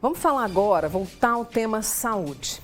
Vamos falar agora, voltar ao tema saúde,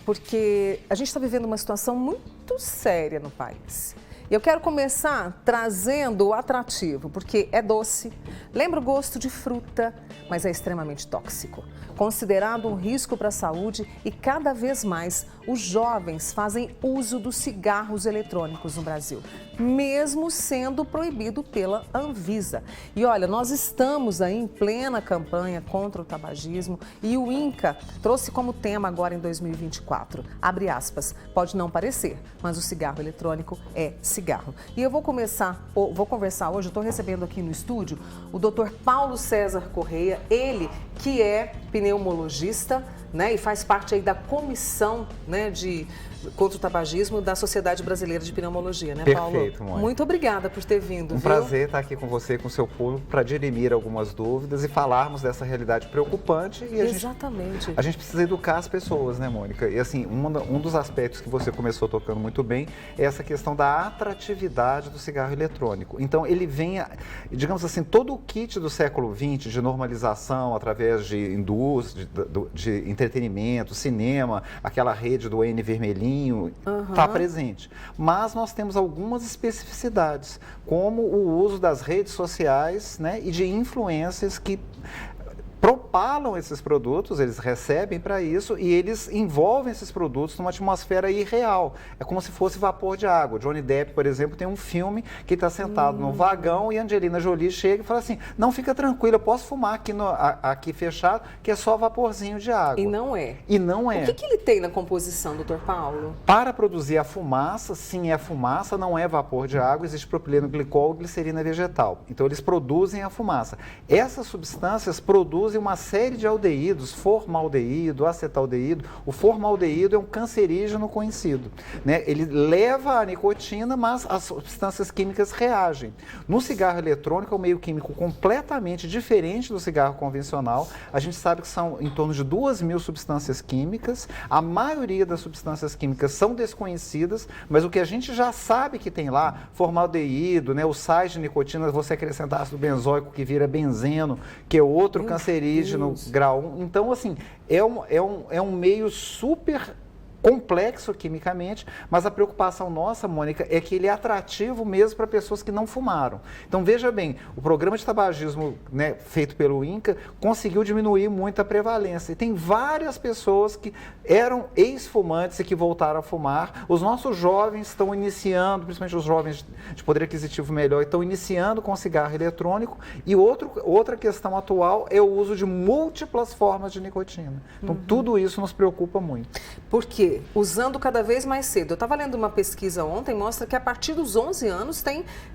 porque a gente está vivendo uma situação muito séria no país. E eu quero começar trazendo o atrativo, porque é doce, lembra o gosto de fruta, mas é extremamente tóxico. Considerado um risco para a saúde e cada vez mais os jovens fazem uso dos cigarros eletrônicos no Brasil, mesmo sendo proibido pela Anvisa. E olha, nós estamos aí em plena campanha contra o tabagismo e o INCA trouxe como tema agora em 2024, abre aspas, pode não parecer, mas o cigarro eletrônico é cigarro. E eu vou conversar hoje, eu estou recebendo aqui no estúdio o Dr. Paulo César Correia, ele que é pneumologista, né, e faz parte aí da comissão, né, contra o tabagismo da Sociedade Brasileira de Pneumologia, né, Paulo? Perfeito, Mônica. Muito obrigada por ter vindo. Um prazer estar aqui com você e com o seu público para dirimir algumas dúvidas e falarmos dessa realidade preocupante. E Exatamente. A gente precisa educar as pessoas, né, Mônica? E assim, um dos aspectos que você começou tocando muito bem é essa questão da atratividade do cigarro eletrônico. Então, ele vem, digamos assim, todo o kit do século XX de normalização através de indústria, de entretenimento, cinema, aquela rede do N vermelhinho, está presente. Mas nós temos algumas especificidades, como o uso das redes sociais, né, e de influências que propalam esses produtos, eles recebem para isso e eles envolvem esses produtos numa atmosfera irreal. É como se fosse vapor de água. Johnny Depp, por exemplo, tem um filme que está sentado no vagão e Angelina Jolie chega e fala assim, não, fica tranquila, eu posso fumar aqui fechado, que é só vaporzinho de água. E não é. E não é. O que ele tem na composição, doutor Paulo? Para produzir a fumaça, sim, é fumaça, não é vapor de água, existe propileno glicol e glicerina vegetal. Então, eles produzem a fumaça. Essas substâncias produzem uma série de aldeídos, formaldeído, acetaldeído. O formaldeído é um cancerígeno conhecido, né? Ele leva a nicotina, mas as substâncias químicas reagem. No cigarro eletrônico é um meio químico completamente diferente do cigarro convencional. A gente sabe que são em torno de 2.000 substâncias químicas. A maioria das substâncias químicas são desconhecidas, mas o que a gente já sabe que tem lá, formaldeído, né, os sais de nicotina, você acrescentar ácido benzoico que vira benzeno, que é outro cancerígeno grau 1. Então, assim, é um meio super complexo quimicamente, mas a preocupação nossa, Mônica, é que ele é atrativo mesmo para pessoas que não fumaram. Então, veja bem, o programa de tabagismo, né, feito pelo INCA conseguiu diminuir muito a prevalência. E tem várias pessoas que eram ex-fumantes e que voltaram a fumar. Os nossos jovens estão iniciando, principalmente os jovens de poder aquisitivo melhor, estão iniciando com cigarro eletrônico. E outra questão atual é o uso de múltiplas formas de nicotina. Então, tudo isso nos preocupa muito. Por quê? Usando cada vez mais cedo. Eu estava lendo uma pesquisa ontem, mostra que a partir dos 11 anos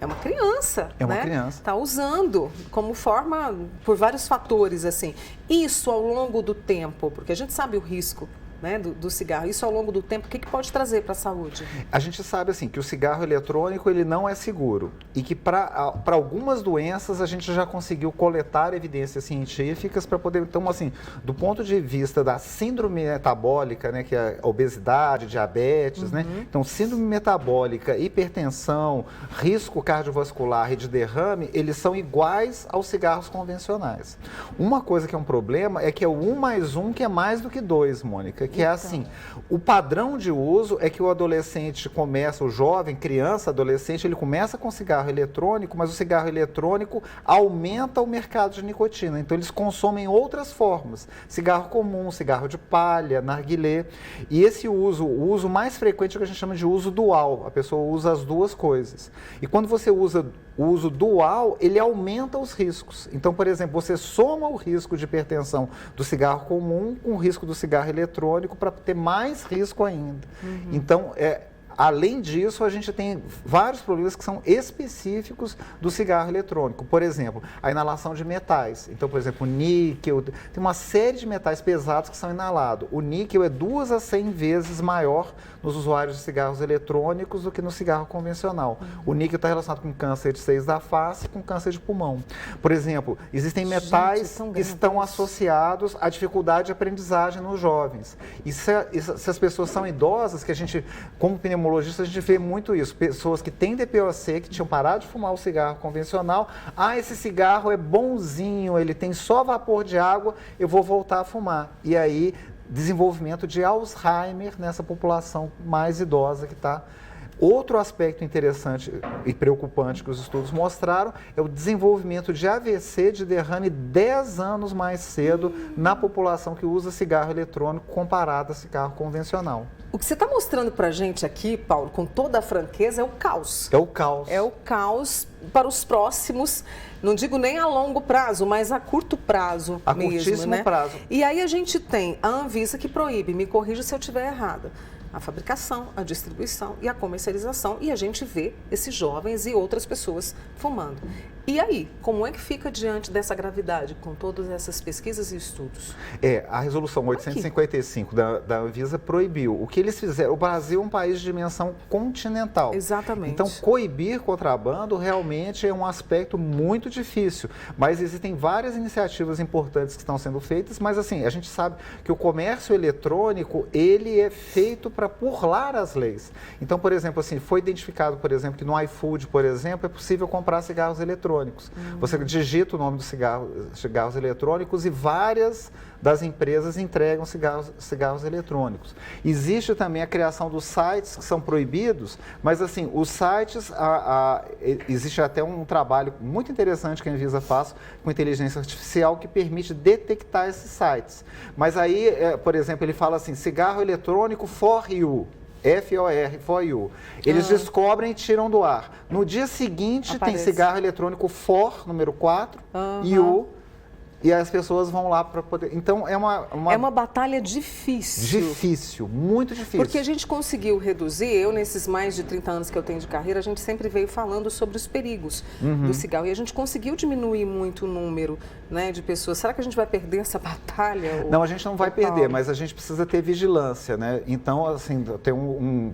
é uma criança. É uma né? criança. Está usando como forma, por vários fatores, assim. Isso ao longo do tempo, porque a gente sabe o risco, né, do cigarro. Isso ao longo do tempo, o que pode trazer para a saúde? A gente sabe assim que o cigarro eletrônico ele não é seguro e que para algumas doenças a gente já conseguiu coletar evidências científicas para poder, então assim, do ponto de vista da síndrome metabólica, né, que é a obesidade, diabetes, né, então síndrome metabólica, hipertensão, risco cardiovascular e de derrame, eles são iguais aos cigarros convencionais. Uma coisa que é um problema é que é o 1 mais 1 que é mais do que 2, Mônica, que é assim, o padrão de uso é que o adolescente começa, o jovem, criança, adolescente, ele começa com cigarro eletrônico, mas o cigarro eletrônico aumenta o mercado de nicotina, então eles consomem outras formas, cigarro comum, cigarro de palha, narguilé, e esse uso, o uso mais frequente é o que a gente chama de uso dual, a pessoa usa as duas coisas, e quando você usa o uso dual, ele aumenta os riscos. Então, por exemplo, você soma o risco de hipertensão do cigarro comum com o risco do cigarro eletrônico para ter mais risco ainda. Então, além disso, a gente tem vários problemas que são específicos do cigarro eletrônico. Por exemplo, a inalação de metais. Então, por exemplo, o níquel, tem uma série de metais pesados que são inalados. O níquel é 2 a 100 vezes maior nos usuários de cigarros eletrônicos do que no cigarro convencional. O níquel está relacionado com câncer de seios da face e com câncer de pulmão. Por exemplo, existem metais que estão associados à dificuldade de aprendizagem nos jovens. E se as pessoas são idosas, que a gente, como pneumologista, pneumologista, a gente vê muito isso. Pessoas que têm DPOC, que tinham parado de fumar o cigarro convencional. Ah, esse cigarro é bonzinho, ele tem só vapor de água, eu vou voltar a fumar. E aí, desenvolvimento de Alzheimer nessa população mais idosa que está. Outro aspecto interessante e preocupante que os estudos mostraram é o desenvolvimento de AVC, de derrame 10 anos mais cedo na população que usa cigarro eletrônico comparado a cigarro convencional. O que você está mostrando para a gente aqui, Paulo, com toda a franqueza, é o caos. É o caos. É o caos para os próximos, não digo nem a longo prazo, mas a curto prazo a mesmo, curtíssimo né? prazo. E aí a gente tem a Anvisa que proíbe, me corrija se eu estiver errada, a fabricação, a distribuição e a comercialização, e a gente vê esses jovens e outras pessoas fumando. E aí, como é que fica diante dessa gravidade, com todas essas pesquisas e estudos? A resolução 855 da Anvisa proibiu. O que eles fizeram? O Brasil é um país de dimensão continental. Exatamente. Então, coibir contrabando realmente é um aspecto muito difícil. Mas existem várias iniciativas importantes que estão sendo feitas, mas assim, a gente sabe que o comércio eletrônico, ele é feito para burlar as leis. Então, por exemplo, assim, foi identificado, por exemplo, que no iFood, por exemplo, é possível comprar cigarros eletrônicos. Você digita o nome dos cigarros eletrônicos e várias das empresas entregam cigarros eletrônicos. Existe também a criação dos sites que são proibidos, mas assim, os sites, existe até um trabalho muito interessante que a Anvisa faz com inteligência artificial que permite detectar esses sites. Mas aí, por exemplo, ele fala assim, cigarro eletrônico for you. FOR, for you. Eles descobrem e tiram do ar. No dia seguinte tem cigarro eletrônico for, número 4, you, e as pessoas vão lá para poder... Então, é uma batalha difícil. Difícil, muito difícil. Porque a gente conseguiu reduzir, eu nesses mais de 30 anos que eu tenho de carreira, a gente sempre veio falando sobre os perigos do cigarro. E a gente conseguiu diminuir muito o número, né, de pessoas. Será que a gente vai perder essa batalha? Não, a gente não vai perder, mas a gente precisa ter vigilância, né? Então, assim, tem um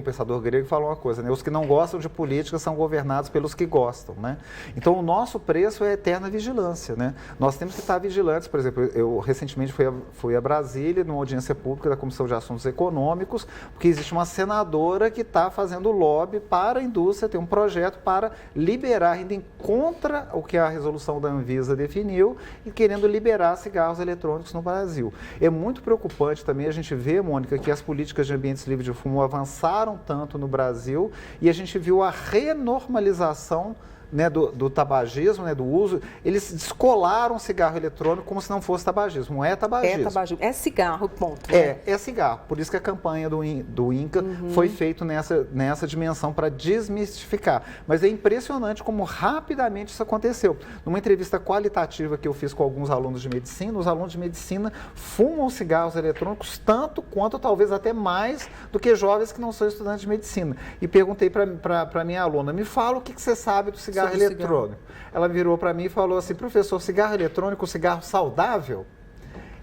pensador grego que falou uma coisa, né? Os que não gostam de política são governados pelos que gostam, né? Então, o nosso preço é a eterna vigilância, né? Nós temos que estar vigilantes. Por exemplo, eu recentemente fui a Brasília, numa audiência pública da Comissão de Assuntos Econômicos, porque existe uma senadora que está fazendo lobby para a indústria, tem um projeto para liberar, indo contra o que a resolução da Anvisa definiu e querendo liberar cigarros eletrônicos no Brasil. É muito preocupante também a gente ver, Mônica, que as políticas de ambientes livres de fumo avançaram tanto no Brasil e a gente viu a renormalização, né, do tabagismo, né, do uso. Eles descolaram o cigarro eletrônico como se não fosse tabagismo. Não é tabagismo. É tabagismo. É cigarro, ponto. É cigarro. Por isso que a campanha do INCA foi feita nessa dimensão para desmistificar. Mas é impressionante como rapidamente isso aconteceu. Numa entrevista qualitativa que eu fiz com alguns alunos de medicina, os alunos de medicina fumam cigarros eletrônicos tanto quanto, talvez até mais, do que jovens que não são estudantes de medicina. E perguntei para minha aluna, me fala o que você sabe do cigarro eletrônico. Ela virou para mim e falou assim, professor, cigarro eletrônico, cigarro saudável?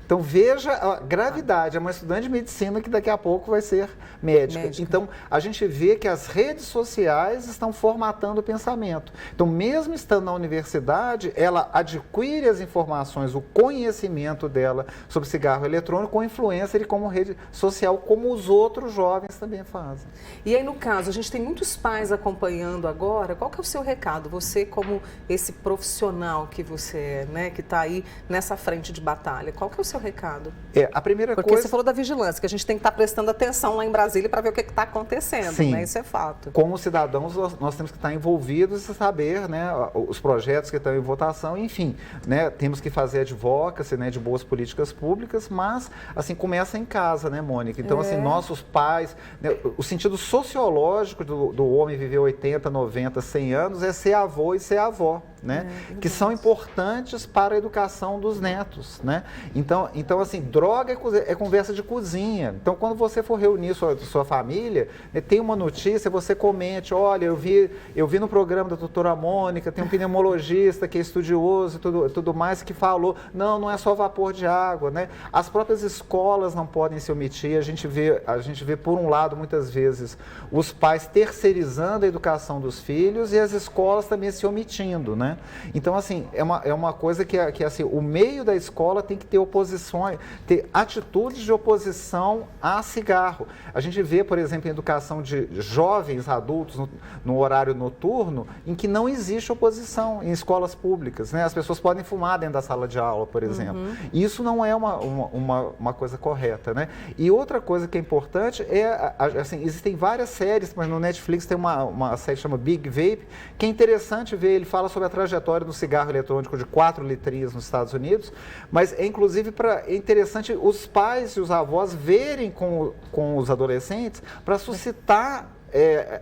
Então, veja a gravidade, é uma estudante de medicina que daqui a pouco vai ser médica. Então, a gente vê que as redes sociais estão formatando o pensamento. Então, mesmo estando na universidade, ela adquire as informações, o conhecimento dela sobre cigarro eletrônico com influencer e como rede social, como os outros jovens também fazem. E aí, no caso, a gente tem muitos pais acompanhando agora. Qual que é o seu recado? Você, como esse profissional que você é, né, que está aí nessa frente de batalha, qual que é o seu recado? A primeira Porque coisa... você falou da vigilância, que a gente tem que estar prestando atenção lá em Brasília para ver o que está acontecendo, Sim. Né? Isso é fato. Como cidadãos, nós temos que estar envolvidos e saber, né, os projetos que estão em votação, enfim, né, temos que fazer advocacy, né, de boas políticas públicas, mas, assim, começa em casa, né, Mônica? Então, assim, nossos pais, né, o sentido sociológico do homem viver 80, 90, 100 anos é ser avô e ser avó, né, que são importantes para a educação dos netos, né? Então, assim, droga é conversa de cozinha. Então, quando você for reunir sua família, né, tem uma notícia, você comente, olha, eu vi no programa da doutora Mônica, tem um pneumologista que é estudioso e tudo mais, que falou, não é só vapor de água, né? As próprias escolas não podem se omitir, a gente vê por um lado, muitas vezes, os pais terceirizando a educação dos filhos e as escolas também se omitindo, né? Então, assim, é uma coisa que assim, o meio da escola tem que ter oposição posições, ter atitudes de oposição a cigarro. A gente vê, por exemplo, em educação de jovens adultos no horário noturno, em que não existe oposição em escolas públicas, né? As pessoas podem fumar dentro da sala de aula, por exemplo. E isso não é uma coisa correta, né? E outra coisa que é importante é, assim, existem várias séries, mas no Netflix tem uma série que chama Big Vape, que é interessante ver, ele fala sobre a trajetória do cigarro eletrônico de 4 letrinhas nos Estados Unidos, mas é inclusive é interessante os pais e os avós verem com os adolescentes para suscitar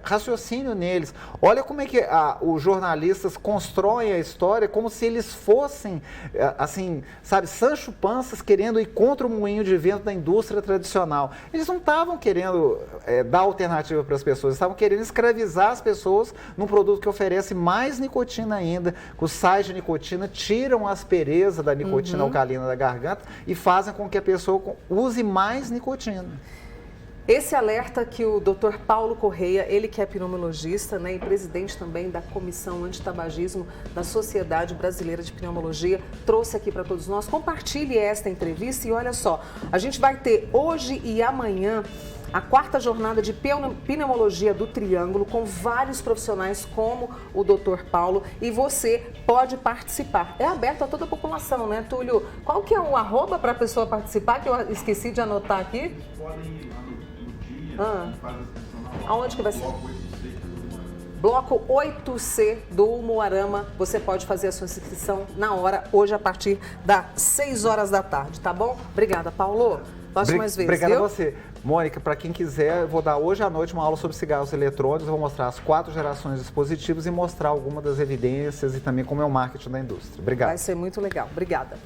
raciocínio neles. Olha como é que os jornalistas constroem a história como se eles fossem, assim, sabe, Sancho Panças querendo ir contra o moinho de vento da indústria tradicional. Eles não estavam querendo dar alternativa para as pessoas, estavam querendo escravizar as pessoas num produto que oferece mais nicotina ainda, que os sais de nicotina tiram a aspereza da nicotina alcalina da garganta e fazem com que a pessoa use mais nicotina. Esse alerta que o Dr. Paulo Correia, ele que é pneumologista, né, e presidente também da Comissão Antitabagismo da Sociedade Brasileira de Pneumologia, trouxe aqui para todos nós. Compartilhe esta entrevista e olha só, a gente vai ter hoje e amanhã a 4ª jornada de pneumologia do Triângulo com vários profissionais como o Dr. Paulo e você pode participar. É aberto a toda a população, né, Túlio? Qual que é o arroba para a pessoa participar que eu esqueci de anotar aqui? Aonde que vai ser? Bloco 8C do Umuarama. Você pode fazer a sua inscrição na hora, hoje a partir das 6 horas da tarde, tá bom? Obrigada, Paulo. Volte mais vezes, Obrigado viu? a você. Mônica, para quem quiser, eu vou dar hoje à noite uma aula sobre cigarros eletrônicos, eu vou mostrar as 4 gerações de dispositivos e mostrar algumas das evidências e também como é o marketing da indústria. Obrigado. Vai ser muito legal. Obrigada.